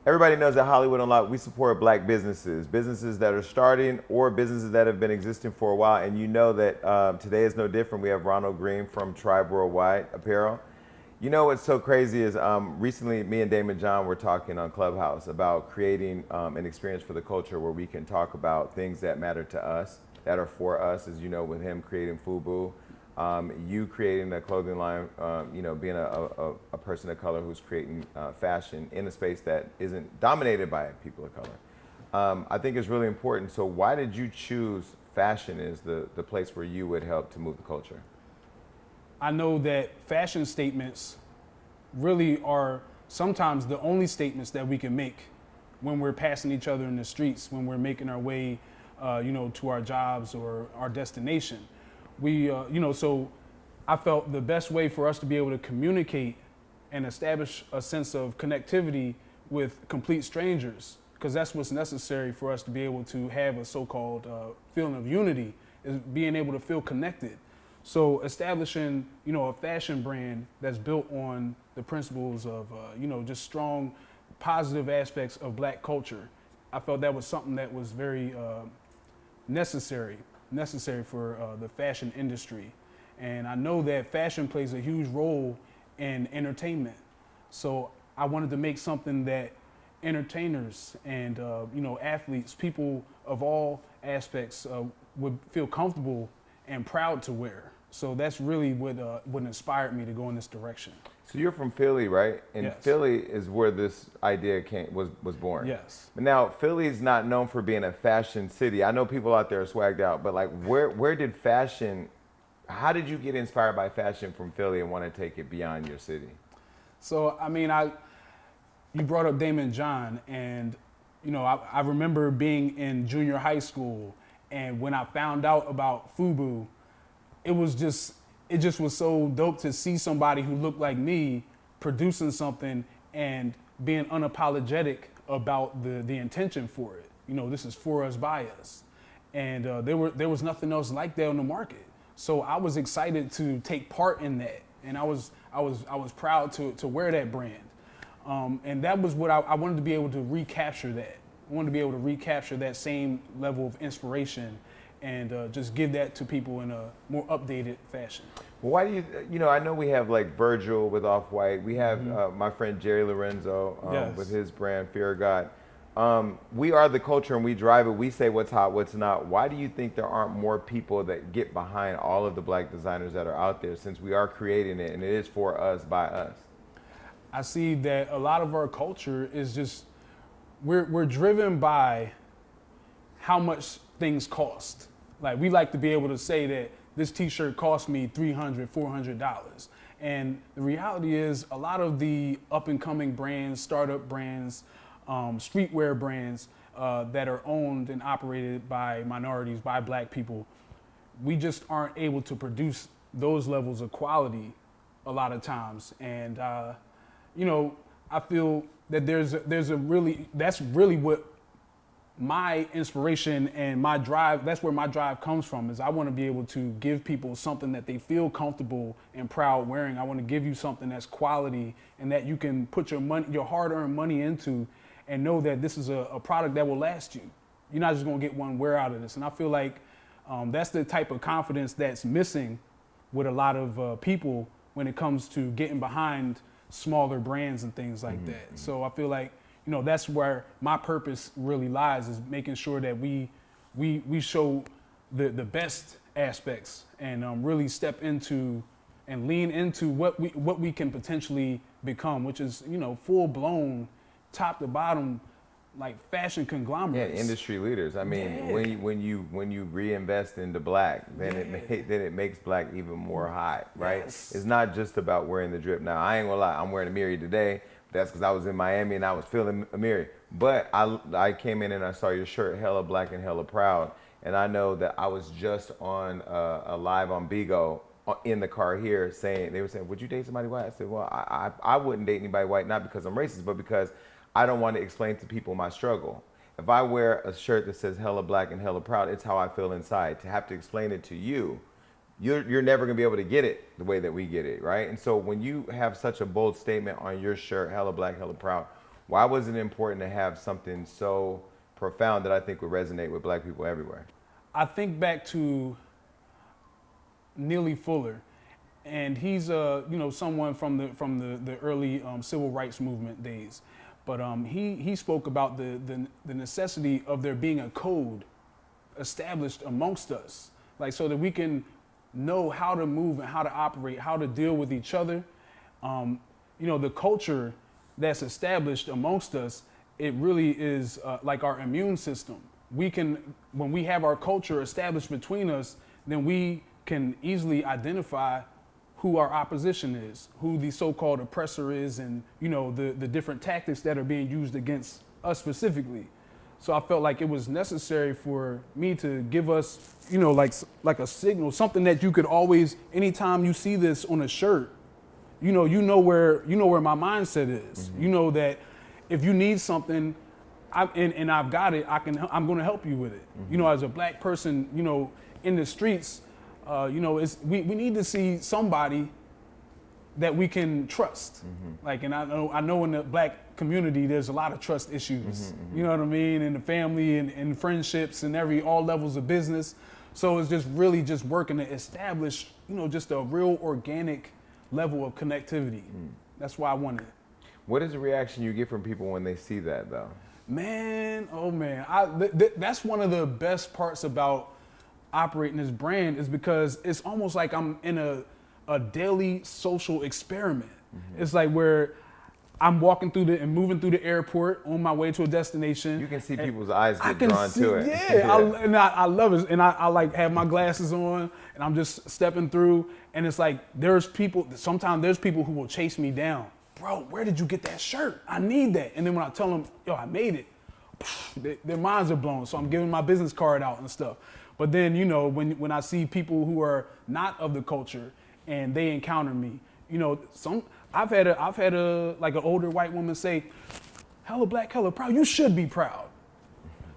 Everybody knows that Hollywood Unlocked, we support black businesses, businesses that are starting or businesses that have been existing for a while. And you know that today is no different. We have Ronald Green from TRIBE Worldwide Apparel. You know what's so crazy is recently me and Damon John were talking on Clubhouse about creating an experience for the culture where we can talk about things that matter to us, that are for us, as you know, with him creating FUBU. You creating a clothing line, being a person of color who's creating fashion in a space that isn't dominated by people of color. I think it's really important. So why did you choose fashion as the place where you would help to move the culture? I know that fashion statements really are sometimes the only statements that we can make when we're passing each other in the streets, when we're making our way, to our jobs or our destination. So I felt the best way for us to be able to communicate and establish a sense of connectivity with complete strangers, because that's what's necessary for us to be able to have a so-called feeling of unity, is being able to feel connected. So establishing, a fashion brand that's built on the principles of, just strong, positive aspects of black culture, I felt that was something that was very necessary for the fashion industry. And I know that fashion plays a huge role in entertainment. So I wanted to make something that entertainers and, athletes, people of all aspects would feel comfortable and proud to wear. So that's really what inspired me to go in this direction. So you're from Philly, right? And Yes. Philly is where this idea was born. Yes. But now Philly's not known for being a fashion city. I know people out there are swagged out, but like where did fashion, how did you get inspired by fashion from Philly and want to take it beyond your city? So, you brought up Damon John, and, I remember being in junior high school, and when I found out about FUBU, it just was so dope to see somebody who looked like me producing something and being unapologetic about the intention for it. This is for us, by us. And there was nothing else like that on the market. So I was excited to take part in that. And I was proud to wear that brand. And that was what I wanted to be able to recapture that. I wanted to be able to recapture that same level of inspiration and just give that to people in a more updated fashion. Well, why do you, I know we have like Virgil with Off-White. We have my friend Jerry Lorenzo Yes. with his brand, Fear of God. We are the culture and we drive it. We say what's hot, what's not. Why do you think there aren't more people that get behind all of the black designers that are out there, since we are creating it and it is for us, by us? I see that a lot of our culture is just, we're driven by how much things cost. Like, we like to be able to say that this t-shirt cost me $300, $400. And the reality is a lot of the up and coming brands, startup brands, streetwear brands that are owned and operated by minorities, by black people, we just aren't able to produce those levels of quality a lot of times. And, I feel that that's really what my inspiration and my drive, that's where my drive comes from, is I want to be able to give people something that they feel comfortable and proud wearing. I want to give you something that's quality and that you can put your hard-earned money into and know that this is a product that will last you. You're not just going to get one wear out of this. And I feel like that's the type of confidence that's missing with a lot of people when it comes to getting behind smaller brands and things like that. So I feel like, that's where my purpose really lies, is making sure that we show the best aspects and really step into and lean into what we can potentially become, which is, full blown, top to bottom, like fashion conglomerates. Yeah, industry leaders. I mean, Yeah. when you reinvest into black, then it makes black even more hot, right? Yes. It's not just about wearing the drip. Now, I ain't gonna lie, I'm wearing a Miri today. That's because I was in Miami and I was feeling a Miri. But I came in and I saw your shirt, HellaBlack.HellaProud, and I know that I was just on a live on Bigo in the car here they were saying, would you date somebody white? I said, well, I wouldn't date anybody white, not because I'm racist, but because I don't want to explain to people my struggle. If I wear a shirt that says HellaBlack.HellaProud, it's how I feel inside. To have to explain it to you, you're never gonna be able to get it the way that we get it, right? And so when you have such a bold statement on your shirt, HellaBlack.HellaProud, Why was it important to have something so profound that I think would resonate with black people everywhere? I think back to Neely Fuller, and he's someone from the early civil rights movement days, but he spoke about the necessity of there being a code established amongst us, like so that we can know how to move and how to operate, how to deal with each other. The culture that's established amongst us, it really is like our immune system. When we have our culture established between us, then we can easily identify who our opposition is, who the so-called oppressor is, and the different tactics that are being used against us specifically. So I felt like it was necessary for me to give us, like a signal, something that you could always, anytime you see this on a shirt, you know where my mindset is. Mm-hmm. You know that if you need something, and I've got it, I'm going to help you with it. Mm-hmm. As a black person, in the streets, we need to see somebody that we can trust. Mm-hmm. And I know in the black community, there's a lot of trust issues. Mm-hmm, mm-hmm. You know what I mean? In the family and friendships and all levels of business. So it's just really just working to establish, just a real organic level of connectivity. Mm. That's why I wanted it. What is the reaction you get from people when they see that though? Man, oh man. That's one of the best parts about operating this brand is because it's almost like I'm in a daily social experiment. Mm-hmm. It's like where I'm walking through and moving through the airport on my way to a destination. You can see people's eyes get drawn to it. Yeah, I love it. And I like have my glasses on and I'm just stepping through. And it's like, sometimes there's people who will chase me down. Bro, where did you get that shirt? I need that. And then when I tell them, yo, I made it, their minds are blown. So I'm giving my business card out and stuff. But then, when I see people who are not of the culture and they encounter me, I've had an older white woman say, "Hella black, hella proud. You should be proud."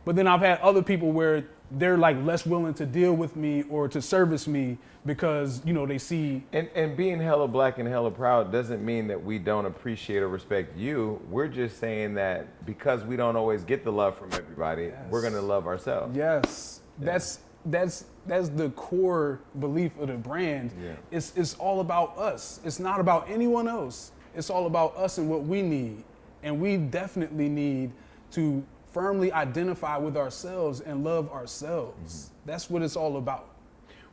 But then I've had other people where they're like less willing to deal with me or to service me because they see. And being hella black and hella proud doesn't mean that we don't appreciate or respect you. We're just saying that because we don't always get the love from everybody, yes, we're gonna love ourselves. Yes, yeah. That's the core belief of the brand. Yeah. It's all about us. It's not about anyone else. It's all about us and what we need. And we definitely need to firmly identify with ourselves and love ourselves. Mm-hmm. That's what it's all about.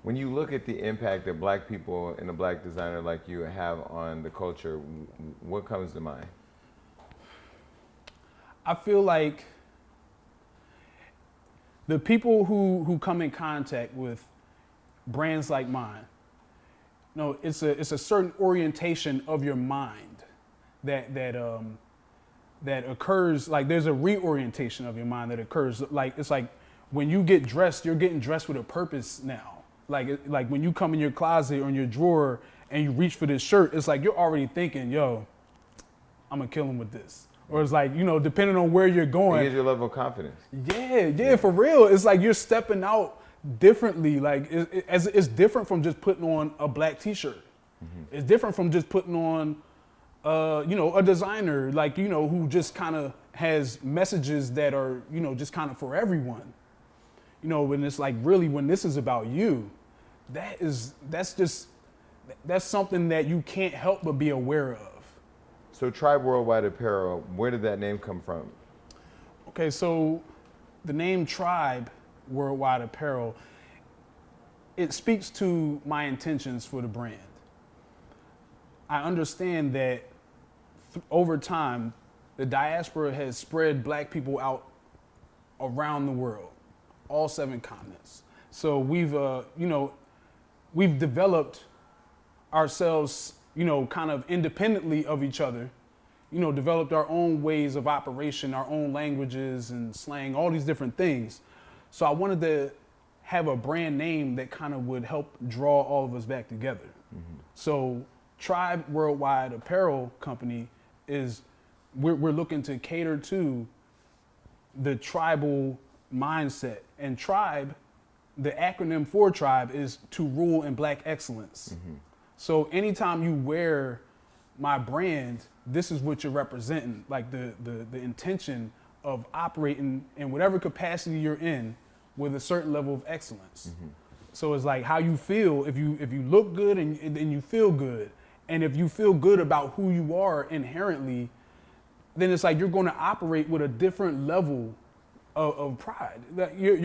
When you look at the impact that black people and a black designer like you have on the culture, what comes to mind? I feel like the people who come in contact with brands like mine, it's a certain orientation of your mind that occurs. Like there's a reorientation of your mind that occurs. Like it's like when you get dressed, you're getting dressed with a purpose now. Like when you come in your closet or in your drawer and you reach for this shirt, it's like you're already thinking, yo, I'm gonna kill him with this. Or it's like, depending on where you're going. It gives you a level of confidence. Yeah, for real. It's like you're stepping out differently. Like it's different from just putting on a black t-shirt. Mm-hmm. It's different from just putting on, a designer, like, who just kind of has messages that are, just kind of for everyone. When it's like really when this is about you, that's something that you can't help but be aware of. So TRIBE Worldwide Apparel, where did that name come from? Okay, so the name TRIBE Worldwide Apparel, it speaks to my intentions for the brand. I understand that over time, the diaspora has spread black people out around the world, all 7 continents. So we've developed ourselves kind of independently of each other, developed our own ways of operation, our own languages and slang, all these different things. So I wanted to have a brand name that kind of would help draw all of us back together. Mm-hmm. So TRIBE Worldwide Apparel Company we're looking to cater to the tribal mindset. And TRIBE, the acronym for TRIBE is to rule in black excellence. Mm-hmm. So anytime you wear my brand, this is what you're representing, like the intention of operating in whatever capacity you're in with a certain level of excellence. So it's like how you feel. If you look good and you feel good, and if you feel good about who you are inherently, then it's like you're going to operate with a different level of pride.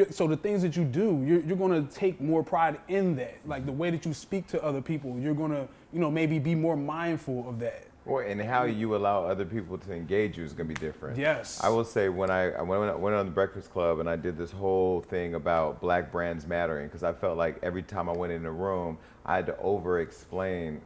So the things that you do, you're going to take more pride in that. Like the way that you speak to other people, you're going to, maybe be more mindful of that. Well, and how you allow other people to engage you is going to be different. Yes. I will say when I went on the Breakfast Club and I did this whole thing about black brands mattering, because I felt like every time I went in a room, I had to over-explain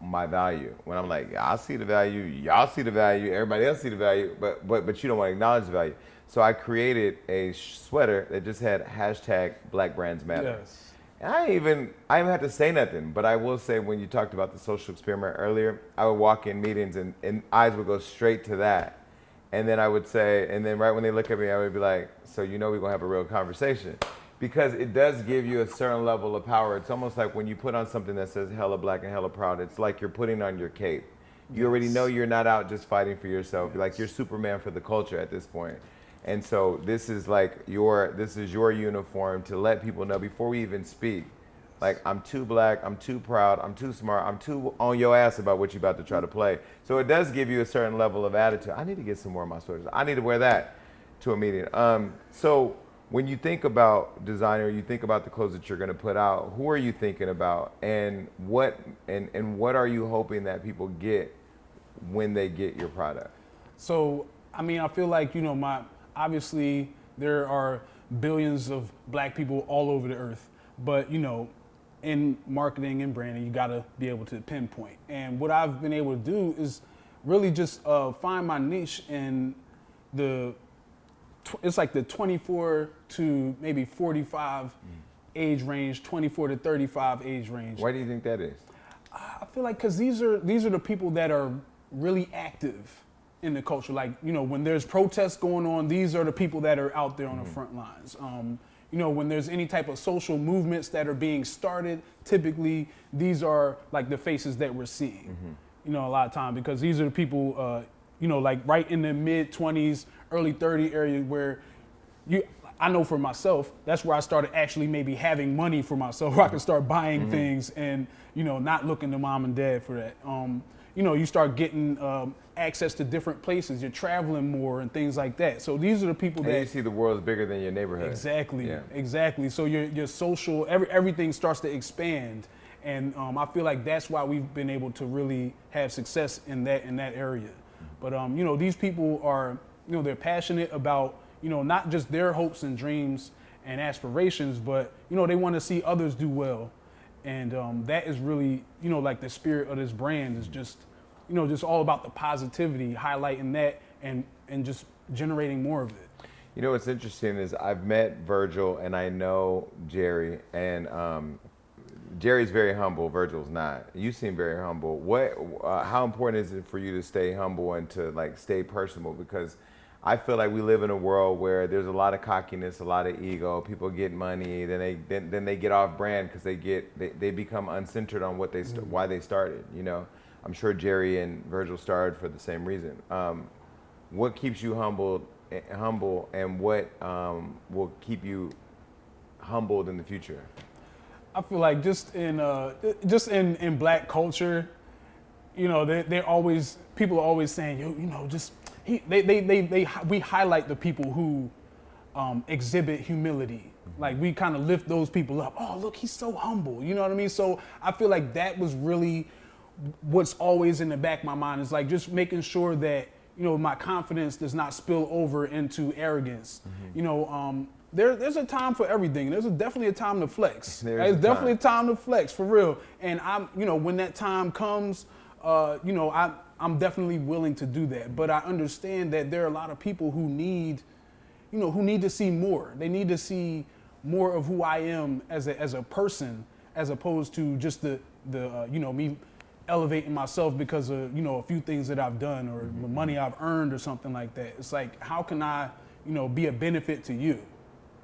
my value. When I'm like, I see the value, y'all see the value, everybody else see the value, but you don't want to acknowledge the value. So I created a sweater that just had hashtag Black Brands Matter. Yes. And I even had to say nothing, but I will say when you talked about the social experiment earlier, I would walk in meetings and eyes would go straight to that. And then I would say, and then right when they look at me, I would be like, so we're gonna have a real conversation. Because it does give you a certain level of power. It's almost like when you put on something that says HellaBlack.HellaProud, it's like you're putting on your cape. You already know you're not out just fighting for yourself. Like you're Superman for the culture at this point. And so this is your uniform to let people know before we even speak. Like, I'm too black, I'm too proud, I'm too smart, I'm too on your ass about what you're about to try to play. So it does give you a certain level of attitude. I need to get some more of my sweaters. I need to wear that to a meeting. So when you think about designer, you think about the clothes that you're going to put out, who are you thinking about, and what are you hoping that people get when they get your product? So, I feel like, obviously there are billions of black people all over the earth, but, in marketing and branding, you got to be able to pinpoint. And what I've been able to do is really just find my niche in it's like the 24 to maybe 45 age range, 24 to 35 age range. Why do you think that is? I feel like because these are the people that are really active in the culture. Like, when there's protests going on, these are the people that are out there on the front lines. When there's any type of social movements that are being started, typically these are like the faces that we're seeing, a lot of time, because these are the people, like right in the mid 20s, early 30 area where I know for myself, that's where I started actually maybe having money for myself, where I could start buying things and, not looking to mom and dad for that. You start getting access to different places. You're traveling more and things like that. So these are the people that you see the world's bigger than your neighborhood. Exactly, yeah. Exactly. So your social, everything starts to expand, and I feel like that's why we've been able to really have success in that area. But these people are, they're passionate about, not just their hopes and dreams and aspirations, but they want to see others do well. And that is really, like the spirit of this brand is just, just all about the positivity, highlighting that and just generating more of it. What's interesting is I've met Virgil and I know Jerry, and Jerry's very humble, Virgil's not. You seem very humble. How important is it for you to stay humble and to stay personable? Because I feel like we live in a world where there's a lot of cockiness, a lot of ego. People get money, then they get off brand because they become uncentered on what why they started. I'm sure Jerry and Virgil started for the same reason. What keeps you humble, and what will keep you humbled in the future? I feel like just in black culture, they're always, people are always saying, we highlight the people who exhibit humility. Like we kind of lift those people up. Oh, look, he's so humble. You know what I mean? So I feel like that was really what's always in the back of my mind, is like just making sure that, my confidence does not spill over into arrogance. There's a time for everything. There's definitely a time to flex. There's definitely a time to flex, for real. And when that time comes, I'm definitely willing to do that. But I understand that there are a lot of people who need to see more. They need to see more of who I am as a person, as opposed to just the me elevating myself because of a few things that I've done or the money I've earned or something like that. It's like, how can I be a benefit to you?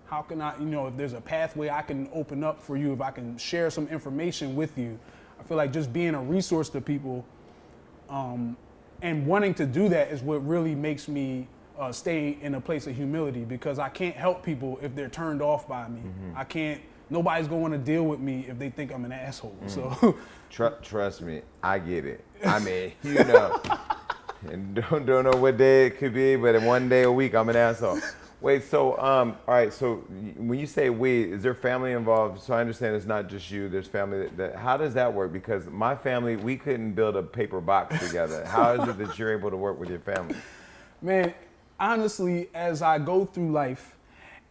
How can I, if there's a pathway I can open up for you, if I can share some information with you, I feel like just being a resource to people And wanting to do that is what really makes me stay in a place of humility, because I can't help people if they're turned off by me. I can't. Nobody's going to deal with me if they think I'm an asshole. So Trust me, I get it. I mean, and don't know what day it could be, but in one day a week I'm an asshole. Wait, so all right. So when you say we, is there family involved? So I understand it's not just you. There's family. How does that work? Because my family, we couldn't build a paper box together. How is it that you're able to work with your family? Man, honestly, as I go through life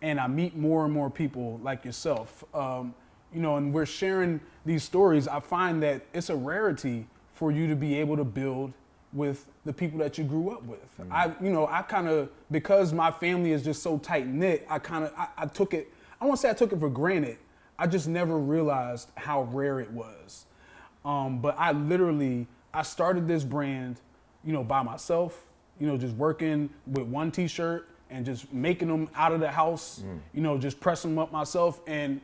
and I meet more and more people like yourself, and we're sharing these stories, I find that it's a rarity for you to be able to build with the people that you grew up with. I kind of, because my family is just so tight knit, I took it, I won't say I took it for granted. I just never realized how rare it was. But I started this brand, by myself, just working with one t-shirt and just making them out of the house, just pressing them up myself. And,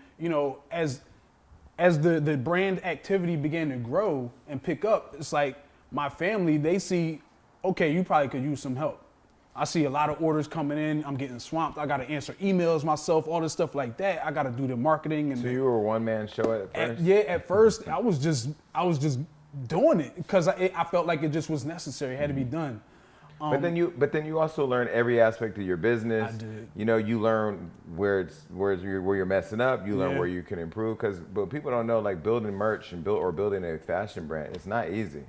as the brand activity began to grow and pick up, it's like my family, they see, okay, you probably could use some help. I see a lot of orders coming in. I'm getting swamped. I got to answer emails myself, all this stuff like that. I got to do the marketing. And so you were a one-man show at first? At first I was just doing it because I felt like it just was necessary. It had to be done. But then you also learn every aspect of your business. I did. You learn where you're messing up. You learn where you can improve. But people don't know, like, building merch and building a fashion brand, it's not easy.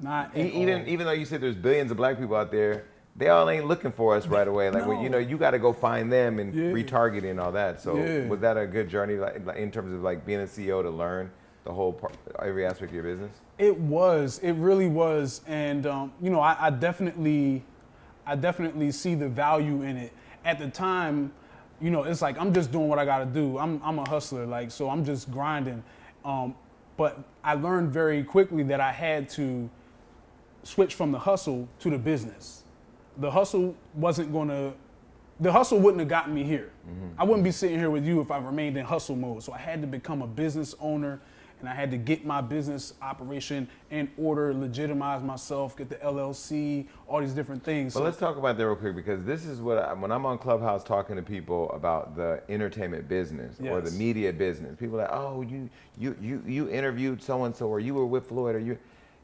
Not even though you said there's billions of black people out there, they all ain't looking for us right away. Like, No. you got to go find them and retargeting and all that. So was that a good journey, like in terms of like being a CEO, to learn the whole every aspect of your business? It was. It really was. And I definitely see the value in it. At the time, it's like I'm just doing what I got to do. I'm a hustler, like, so I'm just grinding. But I learned very quickly that I had to switch from the hustle to the business. The hustle wouldn't have gotten me here. I wouldn't be sitting here with you if I remained in hustle mode. So I had to become a business owner, and I had to get my business operation in order, legitimize myself, get the LLC, all these different things. Well, let's talk about that real quick, because this is when I'm on Clubhouse talking to people about the entertainment business or the media business, people are like, oh, you interviewed so-and-so, or you were with Floyd, or you.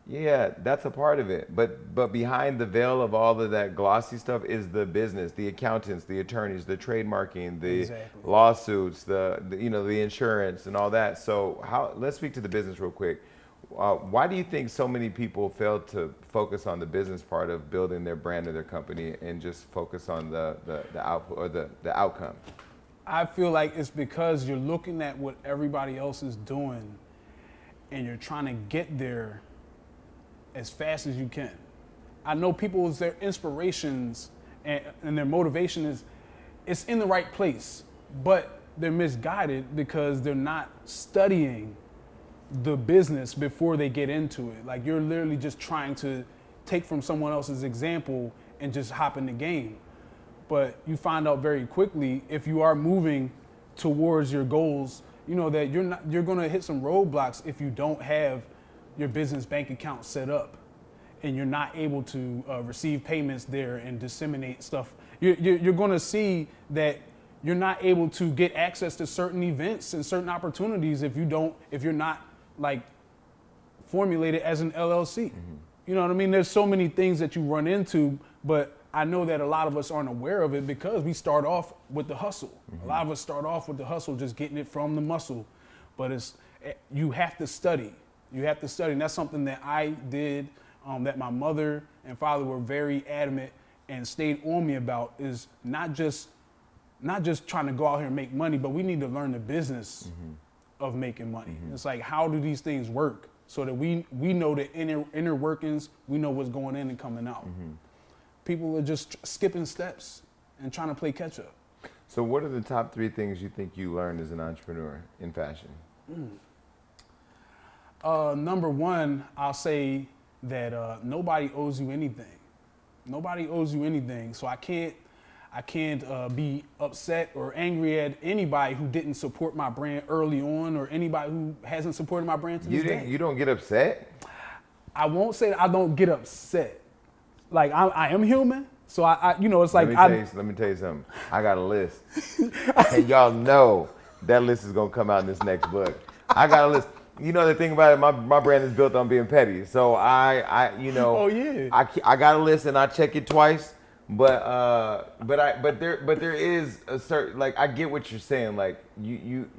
Yeah, that's a part of it. But behind the veil of all of that glossy stuff is the business, the accountants, the attorneys, the trademarking, the lawsuits, the insurance and all that. So let's speak to the business real quick. Why do you think so many people fail to focus on the business part of building their brand or their company and just focus on the output or the outcome? I feel like it's because you're looking at what everybody else is doing and you're trying to get there as fast as you can. I know their inspirations and their motivation it's in the right place, but they're misguided because they're not studying the business before they get into it. Like, you're literally just trying to take from someone else's example and just hop in the game. But you find out very quickly, if you are moving towards your goals, that you're gonna hit some roadblocks if you don't have your business bank account set up and you're not able to receive payments there and disseminate stuff. You're going to see that you're not able to get access to certain events and certain opportunities if you're not like formulated as an LLC. You know what I mean? There's so many things that you run into, but I know that a lot of us aren't aware of it because we start off with the hustle. A lot of us start off with the hustle, just getting it from the muscle, but you have to study. You have to study, and that's something that I did, that my mother and father were very adamant and stayed on me about, is not just trying to go out here and make money, but we need to learn the business of making money. It's like, how do these things work so that we know the inner workings, we know what's going in and coming out. People are just skipping steps and trying to play catch up. So what are the top 3 things you think you learned as an entrepreneur in fashion? Number 1, I'll say that nobody owes you anything. Nobody owes you anything. So I can't be upset or angry at anybody who didn't support my brand early on, or anybody who hasn't supported my brand to this day. You don't get upset? I won't say that I don't get upset. like I am human. So I you know, it's like let me tell you something. I got a list, and y'all know that list is gonna come out in this next book. I got a list. You know the thing about it, my brand is built on being petty. So I you know, oh yeah, I got a list and I check it twice. But there is a certain, like, I get what you're saying. Like you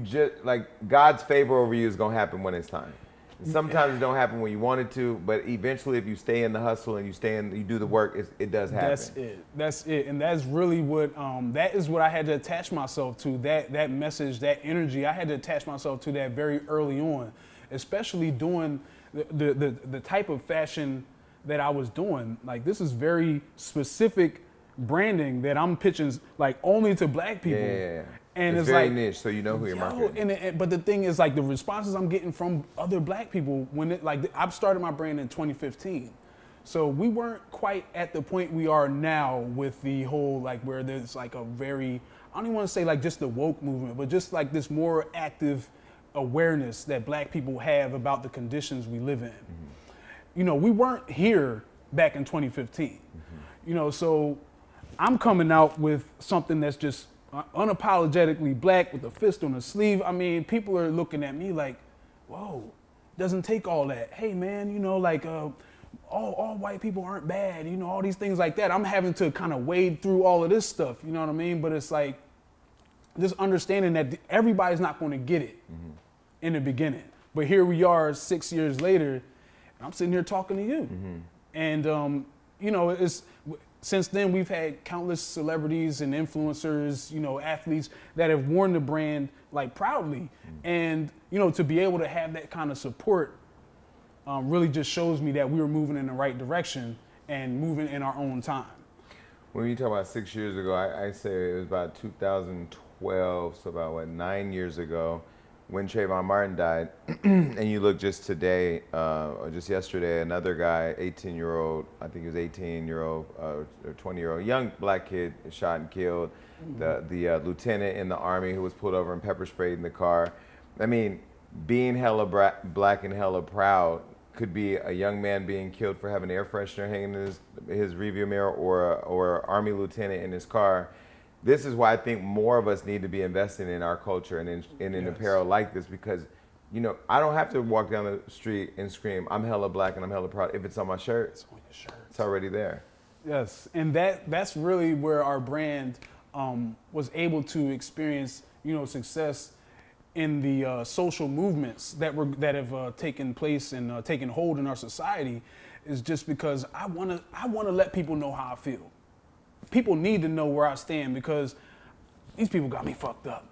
just, like, God's favor over you is gonna happen when it's time. Sometimes it don't happen when you want it to, but eventually, if you stay in the hustle and you do the work, it does happen. That's it, and that's really what that is what I had to attach myself to. That message, that energy, I had to attach myself to that very early on, especially doing the type of fashion that I was doing. Like, this is very specific branding that I'm pitching, like, only to black people. Yeah. And it's very like, niche, so you know who you're marketing. But the thing is, like, the responses I'm getting from other black people, I've started my brand in 2015. So we weren't quite at the point we are now with the whole, like, where there's like a very, I don't even want to say like just the woke movement, but just like this more active awareness that black people have about the conditions we live in. You know, we weren't here back in 2015. You know, so I'm coming out with something that's just unapologetically black with a fist on the sleeve. I mean, people are looking at me like, whoa, doesn't take all that. Hey man, you know, like all white people aren't bad, you know, all these things like that. I'm having to kind of wade through all of this stuff, you know what I mean? But it's like just understanding that everybody's not going to get it in the beginning. But here we are 6 years later, and I'm sitting here talking to you. And you know, since then, we've had countless celebrities and influencers, you know, athletes that have worn the brand, like, proudly. And, you know, to be able to have that kind of support really just shows me that we were moving in the right direction and moving in our own time. When you talk about 6 years ago, I say it was about 2012, so about, 9 years ago, when Trayvon Martin died. And you look just today, or just yesterday, another guy, 18-year-old, I think he was 18-year-old or 20-year-old, young black kid shot and killed. The lieutenant in the Army who was pulled over and pepper sprayed in the car. I mean, being hella black and hella proud could be a young man being killed for having air freshener hanging in his rearview mirror, or an Army lieutenant in his car. This is why I think more of us need to be investing in our culture and in apparel like this, because, you know, I don't have to walk down the street and scream, I'm hella black and I'm hella proud. If it's on my shirt, It's on your shirt. It's already there. Yes, and that's really where our brand was able to experience, you know, success in the social movements that have taken place and taken hold in our society, is just because I wanna let people know how I feel. People need to know where I stand, because these people got me fucked up.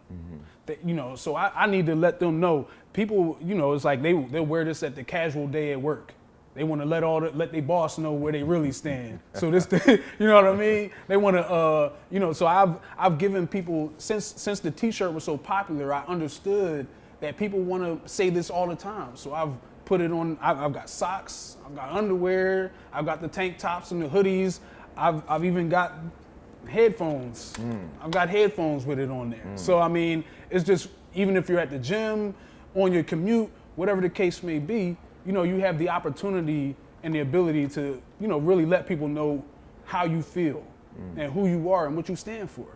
You know, so I need to let them know. People, you know, it's like they'll wear this at the casual day at work. They want to let their boss know where they really stand. So this, you know what I mean? They want to, you know. So I've given people, since the T-shirt was so popular, I understood that people want to say this all the time. So I've put it on. I've got socks, I've got underwear, I've got the tank tops and the hoodies. I've even got headphones. I've got headphones with it on there. So I mean, it's just, even if you're at the gym, on your commute, whatever the case may be, you know, you have the opportunity and the ability to, you know, really let people know how you feel and who you are and what you stand for.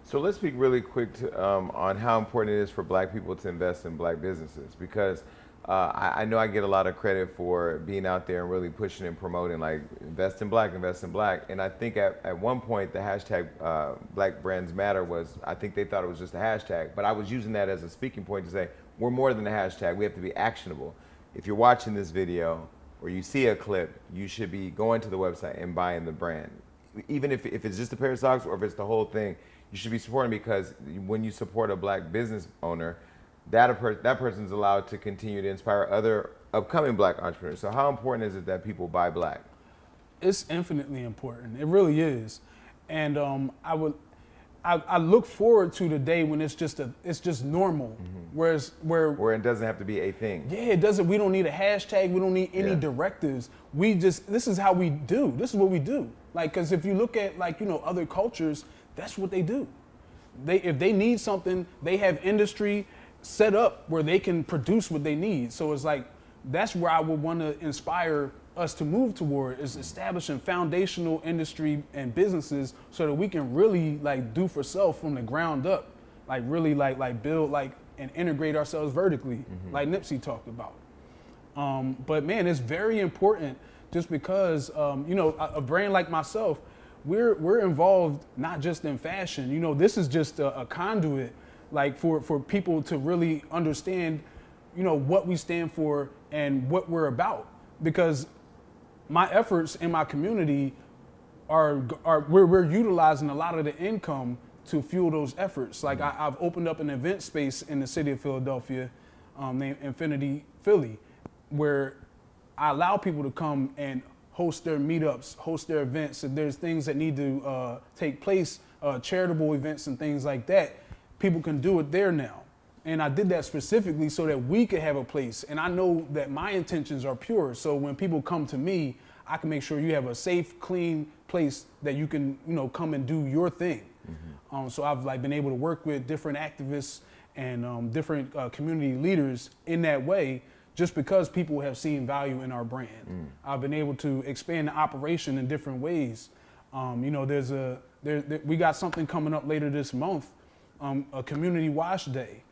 So let's speak really quick on how important it is for black people to invest in black businesses, because I know I get a lot of credit for being out there and really pushing and promoting, like, invest in black. And I think at one point the hashtag Black Brands Matter was, I think they thought it was just a hashtag, but I was using that as a speaking point to say, we're more than a hashtag, we have to be actionable. If you're watching this video or you see a clip, you should be going to the website and buying the brand. Even if it's just a pair of socks or if it's the whole thing, you should be supporting, because when you support a black business owner, that person's allowed to continue to inspire other upcoming black entrepreneurs. So how important is it that people buy black? It's infinitely important. It really is. And I look forward to the day when it's just normal. Where it doesn't have to be a thing. Yeah, it doesn't. We don't need a hashtag. We don't need any directives. This is how we do. This is what we do. Like, because if you look at, like, you know, other cultures, that's what they do. If they need something, they have industry set up where they can produce what they need. So it's like, that's where I would want to inspire us to move toward is establishing foundational industry and businesses so that we can really like do for self from the ground up, like really like build like and integrate ourselves vertically, like Nipsey talked about. But man, it's very important just because you know, a brand like myself, we're involved not just in fashion. You know, this is just a conduit like for people to really understand, you know, what we stand for and what we're about. Because my efforts in my community are we're utilizing a lot of the income to fuel those efforts. Like I've opened up an event space in the city of Philadelphia, named Infinity Philly, where I allow people to come and host their meetups, host their events. If there's things that need to take place, charitable events and things like that, people can do it there now. And I did that specifically so that we could have a place. And I know that my intentions are pure. So when people come to me, I can make sure you have a safe, clean place that you can, you know, come and do your thing. So I've like been able to work with different activists and different community leaders in that way, just because people have seen value in our brand. I've been able to expand the operation in different ways. You know, we got something coming up later this month, a community wash day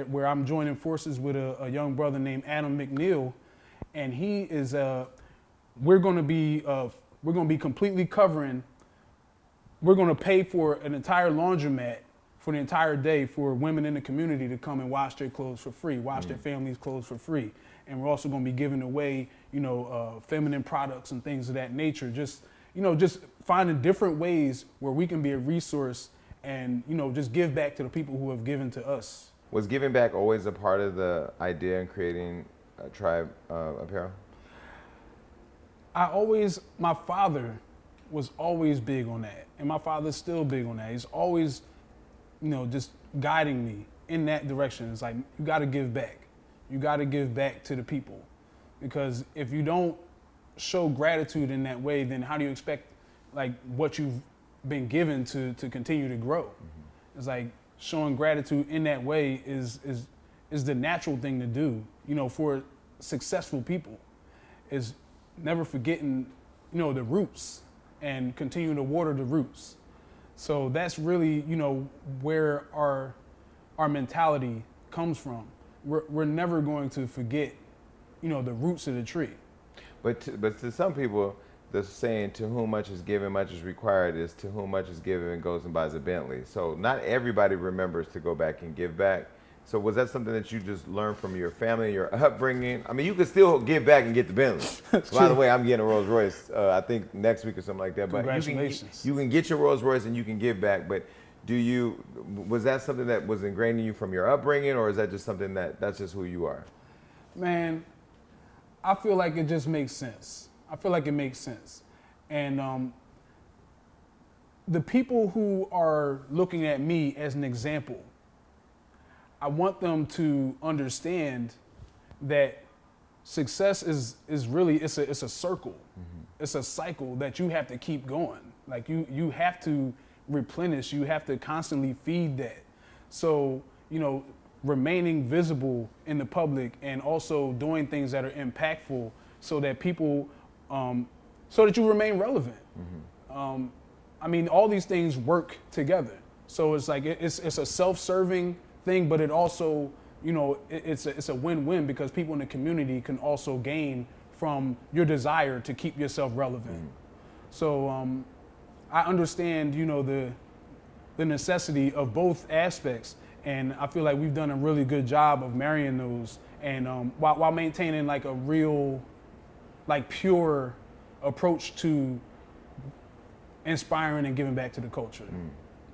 where I'm joining forces with a young brother named Adam McNeil, and he is we're going to be completely covering. We're going to pay for an entire laundromat for the entire day for women in the community to come and wash their clothes for free, wash their families' clothes for free. And we're also going to be giving away, you know, feminine products and things of that nature. Just, you know, just finding different ways where we can be a resource and, you know, just give back to the people who have given to us. Was giving back always a part of the idea in creating Tribe Apparel? My father was always big on that. And my father's still big on that. He's always, you know, just guiding me in that direction. It's like, you got to give back. You got to give back to the people. Because if you don't show gratitude in that way, then how do you expect like what you've been given to continue to grow? It's like showing gratitude in that way is the natural thing to do, you know, for successful people, is never forgetting, you know, the roots and continue to water the roots. So that's really, you know, where our mentality comes from. We're never going to forget, you know, the roots of the tree. But to some people, the saying "to whom much is given, much is required" is "to whom much is given and goes and buys a Bentley." So not everybody remembers to go back and give back. So was that something that you just learned from your family, your upbringing? I mean, you could still give back and get the Bentley. By the way, I'm getting a Rolls Royce, I think next week or something like that. But congratulations. You can get your Rolls Royce and you can give back. But was that something that was ingrained in you from your upbringing, or is that just something that's just who you are? Man, I feel like it just makes sense. I feel like it makes sense. And the people who are looking at me as an example, I want them to understand that success is really, it's a circle. It's a cycle that you have to keep going. Like you have to replenish, you have to constantly feed that. So, you know, remaining visible in the public and also doing things that are impactful so that people, so that you remain relevant. I mean, all these things work together. So it's like, it's a self-serving thing, but it also, you know, it's a win-win because people in the community can also gain from your desire to keep yourself relevant. So I understand, you know, the necessity of both aspects, and I feel like we've done a really good job of marrying those, and while maintaining like a real, like pure approach to inspiring and giving back to the culture.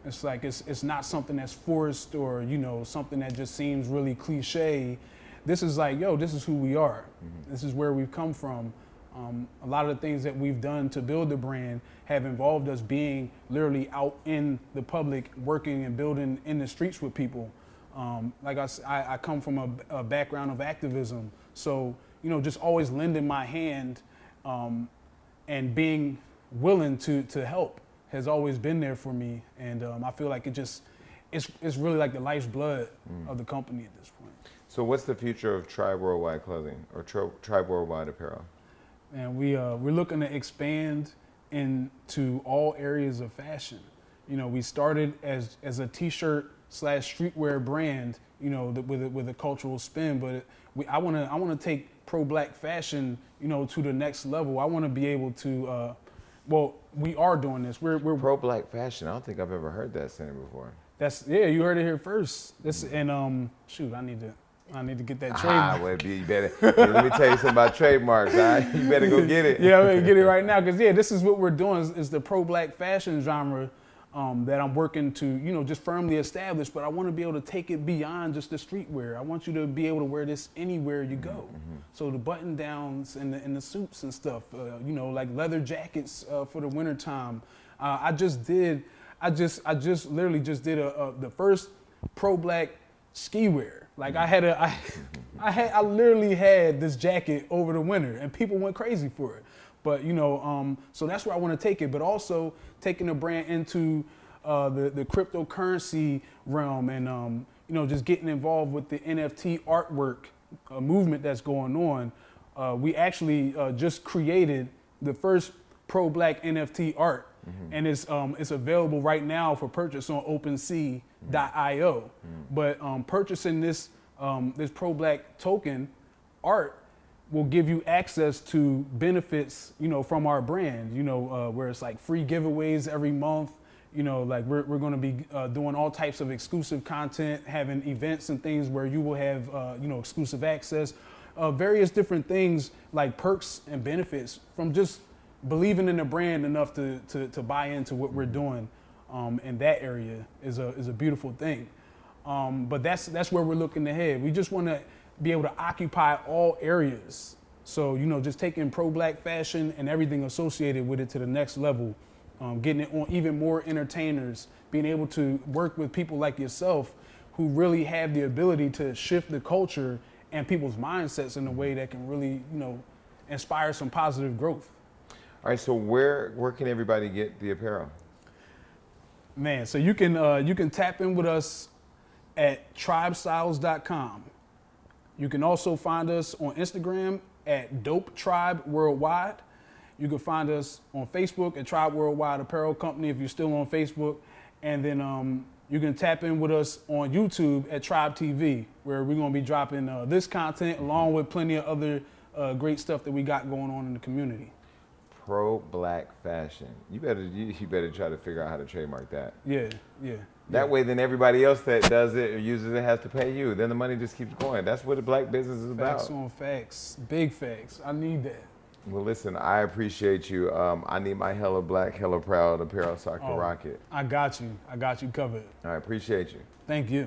It's like it's not something that's forced or, you know, something that just seems really cliche. This is like, yo, this is who we are. This is where we've come from. A lot of the things that we've done to build the brand have involved us being literally out in the public, working and building in the streets with people. Like I come from a background of activism. So, you know, just always lending my hand and being willing to help has always been there for me. And I feel like it's really like the life's blood of the company at this point. So what's the future of Tribe Worldwide Clothing or Tribe Worldwide Apparel? And we're looking to expand into all areas of fashion. You know, we started as a t-shirt / streetwear brand, you know, with a cultural spin, but I want to take pro-black fashion, you know, to the next level. I want to be able to, well, we are doing this. We're Pro-black fashion. I don't think I've ever heard that saying before. yeah, you heard it here first. Shoot, I need to get that trademark. Well, you better. Let me tell you something about trademarks. All right? You better go get it. Yeah, I'm gonna get it right now because this is what we're doing is the pro-black fashion genre that I'm working to, you know, just firmly establish. But I want to be able to take it beyond just the streetwear. I want you to be able to wear this anywhere you go. So the button downs and the suits and stuff, you know, like leather jackets for the wintertime. I literally just did the first pro-black ski wear. Like I literally had this jacket over the winter and people went crazy for it. But you know, so that's where I want to take it, but also taking the brand into the cryptocurrency realm and you know, just getting involved with the NFT artwork movement that's going on. We actually just created the first pro-black NFT art. And it's available right now for purchase on OpenSea.io. But purchasing this pro-black token art will give you access to benefits, you know, from our brand. You know, where it's like free giveaways every month. You know, like we're going to be doing all types of exclusive content, having events and things where you will have you know, exclusive access, various different things like perks and benefits from just believing in the brand enough to buy into what we're doing in that area is a beautiful thing. But that's where we're looking ahead. We just want to be able to occupy all areas. So, you know, just taking pro-black fashion and everything associated with it to the next level, getting it on even more entertainers, being able to work with people like yourself who really have the ability to shift the culture and people's mindsets in a way that can really, you know, inspire some positive growth. All right, so where can everybody get the apparel? Man, so you can tap in with us at tribestyles.com. You can also find us on Instagram at Dope Tribe Worldwide. You can find us on Facebook at Tribe Worldwide Apparel Company if you're still on Facebook. And then you can tap in with us on YouTube at Tribe TV, where we're going to be dropping this content along with plenty of other great stuff that we got going on in the community. Pro-black fashion. You better try to figure out how to trademark that. Yeah. That way, then everybody else that does it or uses it has to pay you. Then the money just keeps going. That's what the black business is about. Facts on facts. Big facts. I need that. Well, listen, I appreciate you. I need my HellaBlack.HellaProud apparel so I can rock it. I got you. I got you covered. I appreciate you. Thank you.